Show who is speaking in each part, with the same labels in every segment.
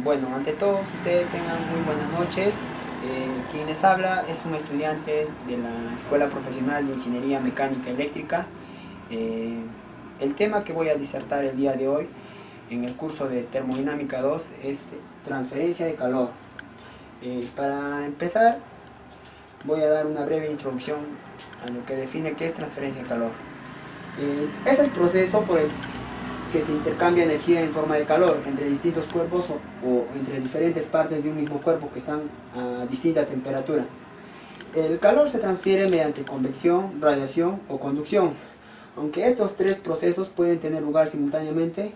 Speaker 1: Bueno, ante todos ustedes tengan muy buenas noches. Quien les habla es un estudiante de la Escuela Profesional de Ingeniería Mecánica Eléctrica. Eh, el tema que voy a disertar el día de hoy en el curso de Termodinámica 2 es transferencia de calor. Para empezar, voy a dar una breve introducción a lo que define qué es transferencia de calor. Es el proceso por el que se intercambia energía en forma de calor entre distintos cuerpos o entre diferentes partes de un mismo cuerpo que están a distinta temperatura. El calor se transfiere mediante convección, radiación o conducción. Aunque estos tres procesos pueden tener lugar simultáneamente,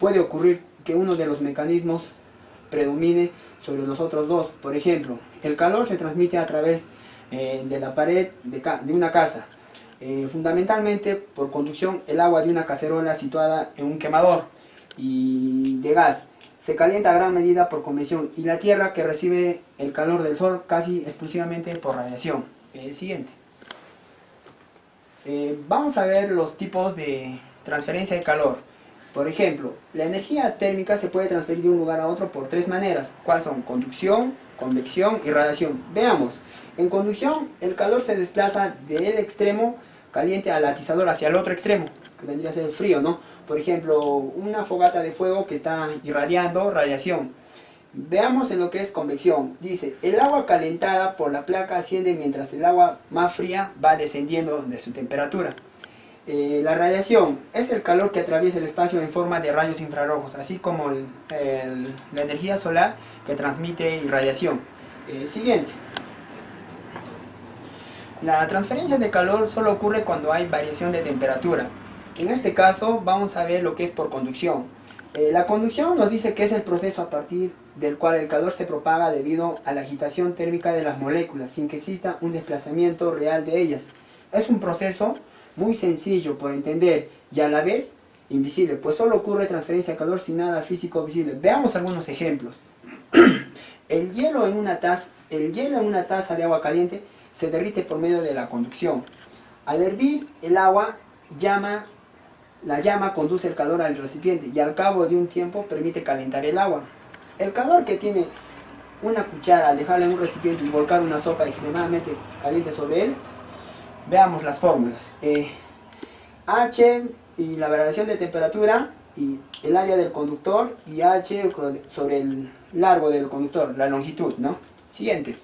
Speaker 1: puede ocurrir que uno de los mecanismos predomine sobre los otros dos. Por ejemplo, el calor se transmite a través de la pared de una casa. Fundamentalmente por conducción, el agua de una cacerola situada en un quemador y de gas se calienta a gran medida por convección, y la tierra que recibe el calor del sol casi exclusivamente por radiación. Siguiente. Vamos a ver los tipos de transferencia de calor. Por ejemplo, la energía térmica se puede transferir de un lugar a otro por tres maneras. ¿Cuáles son? Conducción, convección y radiación. Veamos. En conducción, el calor se desplaza del extremo caliente al atizador hacia el otro extremo, que vendría a ser el frío, ¿no? Por ejemplo, una fogata de fuego que está irradiando radiación. Veamos en lo que es convección. Dice, el agua calentada por la placa asciende mientras el agua más fría va descendiendo de su temperatura. La radiación es el calor que atraviesa el espacio en forma de rayos infrarrojos, así como la energía solar que transmite irradiación. Siguiente. La transferencia de calor solo ocurre cuando hay variación de temperatura. En este caso vamos a ver lo que es por conducción. La conducción nos dice que es el proceso a partir del cual el calor se propaga debido a la agitación térmica de las moléculas, sin que exista un desplazamiento real de ellas. Es un proceso muy sencillo por entender y a la vez invisible, pues solo ocurre transferencia de calor sin nada físico visible. Veamos algunos ejemplos. El hielo en una taza de agua caliente se derrite por medio de la conducción. Al hervir el agua, la llama conduce el calor al recipiente y al cabo de un tiempo permite calentar el agua. El calor que tiene una cuchara al dejarla en un recipiente y volcar una sopa extremadamente caliente sobre él. Veamos las fórmulas. H y la variación de temperatura y el área del conductor, y H sobre el largo del conductor, la longitud, ¿no? Siguiente.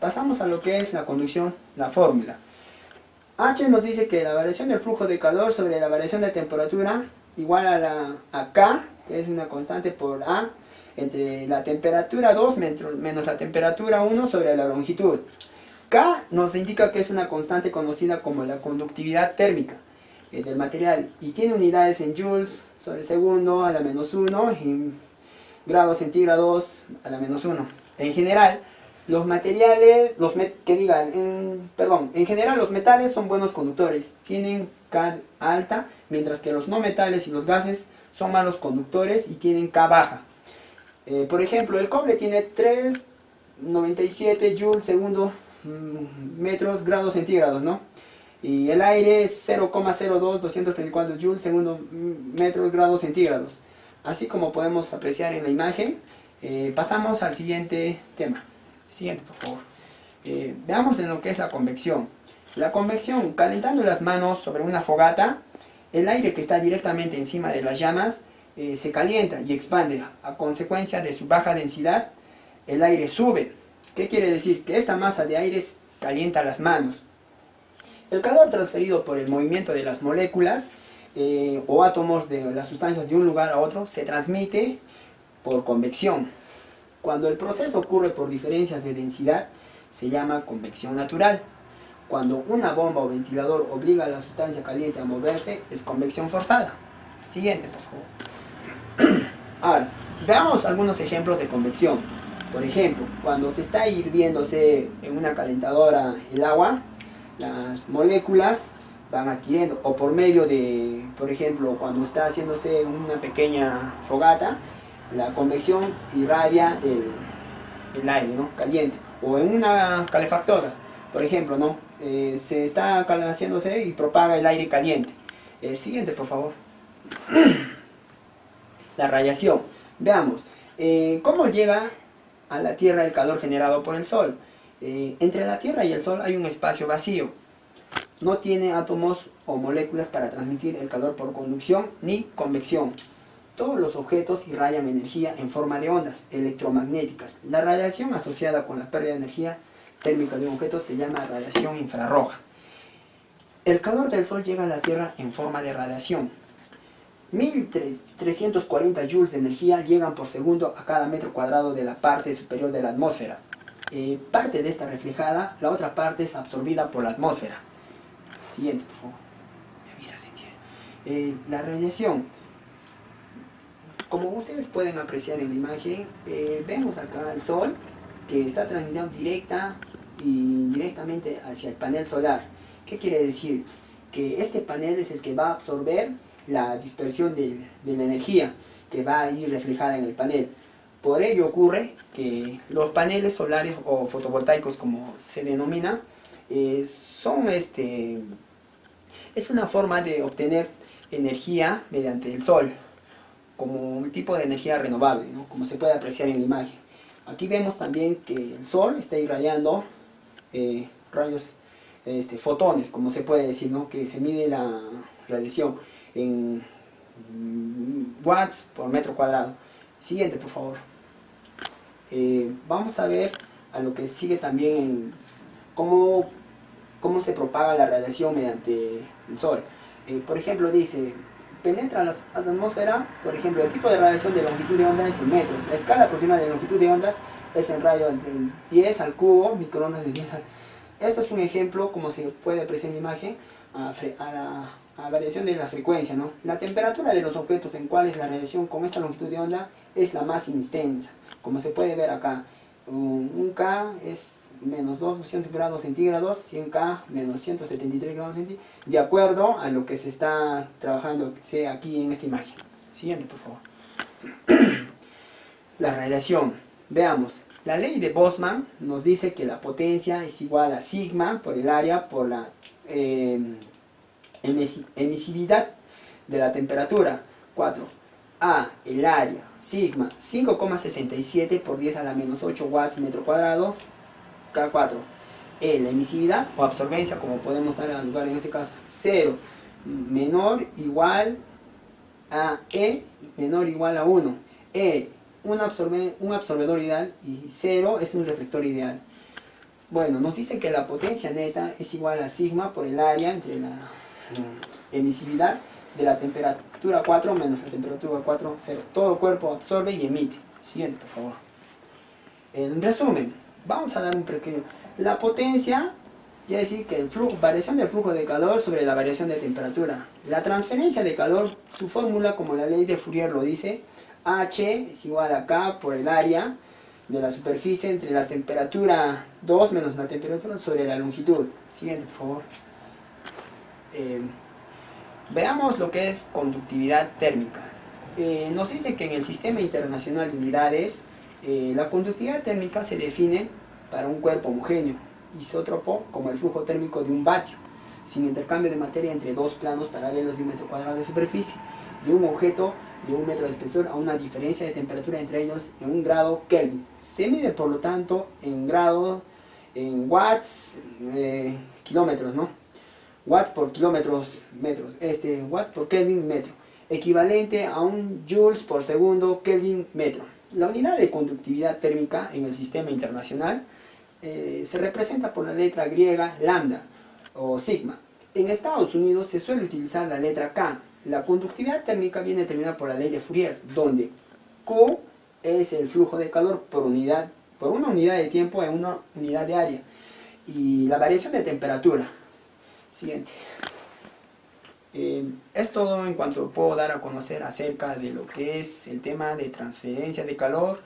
Speaker 1: Pasamos a lo que es la conducción, la fórmula. H nos dice que la variación del flujo de calor sobre la variación de temperatura igual a K, que es una constante, por A, entre la temperatura 2 menos la temperatura 1 sobre la longitud. K nos indica que es una constante conocida como la conductividad térmica del material, y tiene unidades en joules sobre segundo a la menos 1 y grados centígrados a la menos 1. En general, los materiales, en general los metales son buenos conductores, tienen K alta, mientras que los no metales y los gases son malos conductores y tienen K baja. Por ejemplo, el cobre tiene 3,97 joules segundo metros grados centígrados, ¿no? Y el aire es 0,02234 joules segundo metros grados centígrados. Así como podemos apreciar en la imagen. Pasamos al siguiente tema. Siguiente, por favor. Veamos en lo que es la convección. La convección, calentando las manos sobre una fogata, el aire que está directamente encima de las llamas se calienta y expande. A consecuencia de su baja densidad, el aire sube. ¿Qué quiere decir? Que esta masa de aire calienta las manos. El calor transferido por el movimiento de las moléculas o átomos de las sustancias de un lugar a otro se transmite por convección. Cuando el proceso ocurre por diferencias de densidad, se llama convección natural. Cuando una bomba o ventilador obliga a la sustancia caliente a moverse, es convección forzada. Siguiente, por favor. Ahora, veamos algunos ejemplos de convección. Por ejemplo, cuando se está hirviéndose en una calentadora el agua, las moléculas van adquiriendo, o por medio de, por ejemplo, cuando está haciéndose una pequeña fogata, la convección irradia el aire, ¿no? Caliente. O en una calefactora, por ejemplo, ¿no? Se está haciéndose y propaga el aire caliente. El siguiente, por favor. La radiación. Veamos. ¿Cómo llega a la Tierra el calor generado por el Sol? Entre la Tierra y el Sol hay un espacio vacío. No tiene átomos o moléculas para transmitir el calor por conducción ni convección. Todos los objetos irradian energía en forma de ondas electromagnéticas. La radiación asociada con la pérdida de energía térmica de un objeto se llama radiación infrarroja. El calor del Sol llega a la Tierra en forma de radiación. 1340 joules de energía llegan por segundo a cada metro cuadrado de la parte superior de la atmósfera. Parte de esta reflejada, la otra parte es absorbida por la atmósfera. Siguiente, por favor. Me avisas si entiendes. La radiación. Como ustedes pueden apreciar en la imagen, vemos acá el Sol que está transmitiendo directa y indirectamente hacia el panel solar. ¿Qué quiere decir? Que este panel es el que va a absorber la dispersión de la energía que va a ir reflejada en el panel. Por ello ocurre que los paneles solares o fotovoltaicos, como se denomina, es una forma de obtener energía mediante el sol, como un tipo de energía renovable, ¿no? Como se puede apreciar en la imagen. Aquí vemos también que el sol está irradiando rayos, fotones, como se puede decir, ¿no? Que se mide la radiación en watts por metro cuadrado. Siguiente, por favor. Vamos a ver a lo que sigue también en cómo se propaga la radiación mediante el sol. Por ejemplo, dice, penetra la atmósfera, por ejemplo, el tipo de radiación de longitud de onda es en metros. La escala aproximada de longitud de ondas es en radio del 10 al cubo, microondas de 10 al... Esto es un ejemplo, como se puede apreciar en la imagen, a variación de la frecuencia, ¿no? La temperatura de los objetos en cuales la radiación con esta longitud de onda es la más intensa. Como se puede ver acá, un K es menos 200 grados centígrados, 100K menos 173 grados centígrados, de acuerdo a lo que se está trabajando, sea aquí en esta imagen. Siguiente, por favor. La radiación. Veamos. La ley de Boltzmann nos dice que la potencia es igual a sigma por el área por la emisividad de la temperatura. 4. A, el área, sigma, 5,67 por 10 a la menos 8 watts metro cuadrados. K4. E, la emisividad o absorbencia, como podemos dar al lugar en este caso, 0, menor igual a E, menor igual a 1. E, un absorbedor ideal, y 0 es un reflector ideal. Bueno, nos dice que la potencia neta es igual a sigma por el área entre la emisividad de la temperatura 4 menos la temperatura 4, 0. Todo cuerpo absorbe y emite. Siguiente, por favor. En resumen, vamos a dar un pequeño... La potencia quiere decir que variación del flujo de calor sobre la variación de temperatura. La transferencia de calor, su fórmula, como la ley de Fourier lo dice, H es igual a K por el área de la superficie entre la temperatura 2 menos la temperatura sobre la longitud. Siguiente, por favor. Veamos lo que es conductividad térmica. Nos dice que en el Sistema Internacional de Unidades, la conductividad térmica se define para un cuerpo homogéneo, isótropo, como el flujo térmico de un vatio, sin intercambio de materia entre dos planos paralelos de un metro cuadrado de superficie, de un objeto de 1 metro de espesor a una diferencia de temperatura entre ellos en 1 grado Kelvin. Se mide, por lo tanto, en grados, en watts, kilómetros, ¿no? Watts por kilómetros, metros. Watts por Kelvin, metro. Equivalente a 1 joules por segundo, Kelvin, metro. La unidad de conductividad térmica en el sistema internacional se representa por la letra griega lambda o sigma. En Estados Unidos se suele utilizar la letra K. La conductividad térmica viene determinada por la ley de Fourier, donde Q es el flujo de calor por una unidad de tiempo en una unidad de área, y la variación de temperatura. Siguiente. Es todo en cuanto puedo dar a conocer acerca de lo que es el tema de transferencia de calor,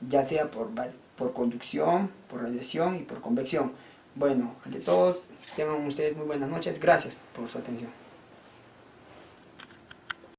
Speaker 1: ya sea por conducción, por radiación y por convección. Bueno, ante todos, tengan ustedes muy buenas noches. Gracias por su atención.